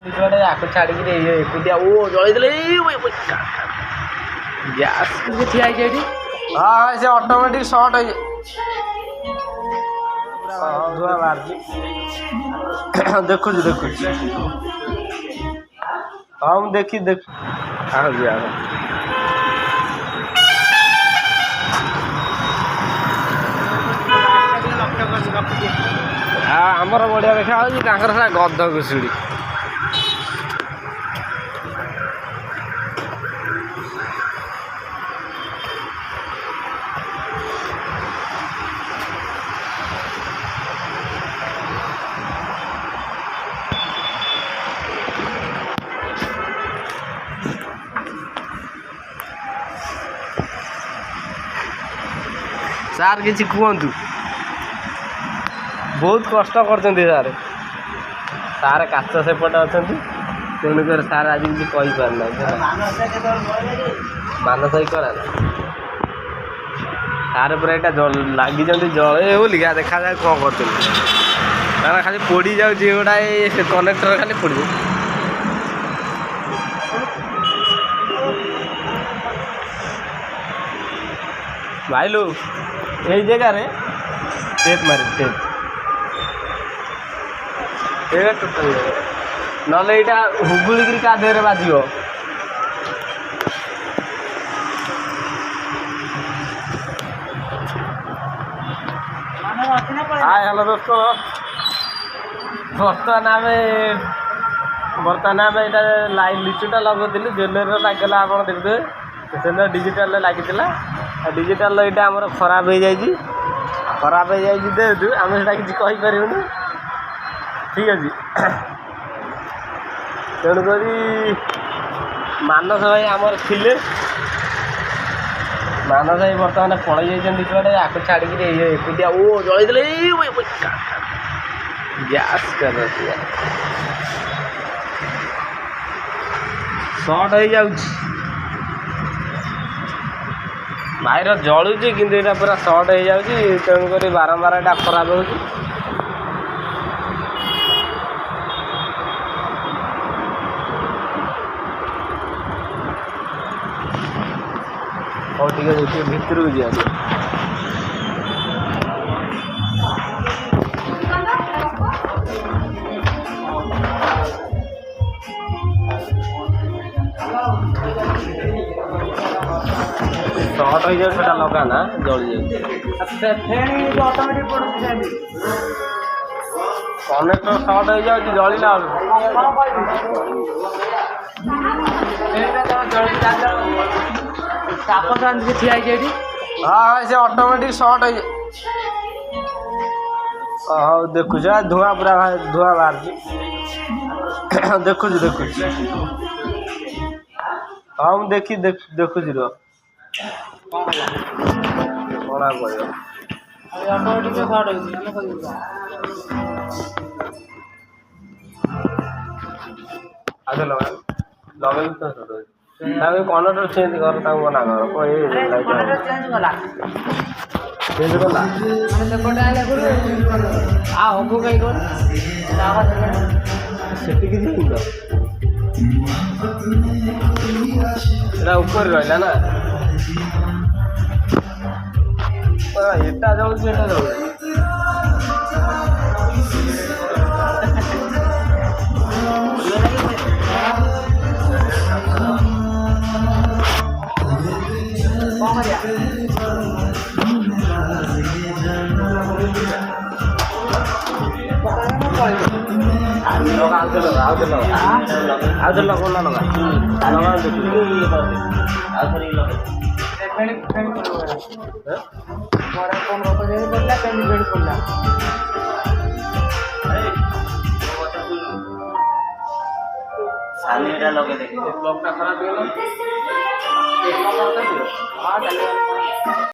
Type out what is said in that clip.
ଆକୁ ଛାଡ଼ିକିରି ଏକୁଟିଆ ଓ ଜଳେଇଦେଲେ ଗ୍ୟାସ୍ ଠିଆ ହେଇଛି ଏଠି। ହଁ ସେ ଅଟୋମେଟିକ୍ ସର୍ଟ ହେଇଯାଏ। ଧୂଆଁ ବାହାରୁଛି ଦେଖୁଛି ହଁ ମୁଁ ଦେଖି ଆହୁଛି ଆମର ବଢ଼ିଆ ଦେଖା ହେଉଛି ତାଙ୍କର ସେଟା ଗଧ ଘୁଷୁଡ଼ି। ସାର୍ କିଛି କୁହନ୍ତୁ। ବହୁତ କଷ୍ଟ କରୁଛନ୍ତି ସାର୍ କାଚ ସେପଟେ ଅଛନ୍ତି, ତେଣୁକରି ସାର୍ ଆଜି କିଛି କହିପାରୁନାହାନ୍ତି। ମାନସ ଭାଇ କରାଲା ସାର୍ ପୁରା ଏଇଟା ଲାଗିଛନ୍ତି ଜଳେ ବୋଲିକା ଦେଖାଯାଏ କ'ଣ କରୁଛନ୍ତି। ତାର ଖାଲି ପୋଡ଼ି ଯାଉଛି ଏଗୁଡ଼ା, ଏ କନେକ୍ଟର ଖାଲି ପୋଡ଼ିଯାଉଛି। ଭାଇଲୁ ଏଇ ଜାଗାରେ ଟେପ୍ ମାରି ଏଇଟା ଟୋଟାଲ ନହେଲେ ଏଇଟା ହୁଗୁଳିକିରି କା ଦେହରେ ବାଜିବ। ହାଏ ହ୍ୟାଲୋ ଦୋସ୍ତ, ବର୍ତ୍ତମାନ ଆମେ ଏଇଟା ଲିଚୁଟା ଲଗାଉଥିଲୁ। ଜୁଏଲାରୀର ଲାଗିଲା, ଆପଣ ଦେଖିଦେବେ ସେଦିନ ଡିଜିଟାଲରେ ଲାଗିଥିଲା। ଆଉ ଡିଜିଟାଲ ଏଇଟା ଆମର ଖରାପ ହେଇଯାଇଛି ଯେହେତୁ ଆମେ ସେଇଟା କିଛି କହିପାରିବୁନି। ଠିକ୍ ଅଛି, ତେଣୁକରି ମାନସ ଭାଇ ଆମର ଥିଲେ, ମାନସ ଭାଇ ବର୍ତ୍ତମାନ ପଳେଇ ଯାଇଛନ୍ତି କୁଆଡ଼େ। ଆକୁ ଛାଡ଼ିକିରି ଏକୁଟିଆ ଓ ଜଳେଇଦେଲେ ଗ୍ୟାସ୍ ସର୍ଟ ହେଇଯାଉଛି। ଭାଇର ଜଳୁଛି କିନ୍ତୁ ଏଇଟା ପୁରା ସର୍ଟ ହେଇଯାଉଛି, ତେଣୁକରି ବାରମ୍ବାର ଏଇଟା ଖରାପ ହେଉଛି। ହଉ ଠିକ୍ ଅଛି, ଭିତରକୁ ଯିବା। ସର୍ଟ ହେଇଯାଉଛି, ସେଟା ଲଗାନା ଜଳିଯାଉଛି। କନେକ୍ଟର ସର୍ଟ ହେଇଯାଉଛି ଜଳିଲା ବେଳକୁ। ଠିଆ ହେଇଛି ଏଠି। ହଁ ସେ ଅଟୋମେଟିକ୍ ସର୍ଟ ହେଇଯାଏ। ହଉ ଦେଖୁଛ, ଧୂଆଁ ପୁରା ଧୂଆଁ ବାହାରୁଛି। ଦେଖୁଛି ହଁ ମୁଁ ଦେଖୁଛି ରୁହ। କ'ଣ ଆଉ କହିବ। ଆଚ୍ଛା ଲଗେଇଲି ତ ତାକୁ କନେକ୍ଟର ଚେଞ୍ଜ କର, ତାକୁ ମନା କର। ଚେଞ୍ଜ କଲା ହବ କାହିଁ କର ସେଠିକି ଯିବି ତ, ଏଟା ଉପରେ ରହିଲା ନା। ଏଟା ଯାଉଛି ଏଟା ଯାଉଛି। ଲଗେଇ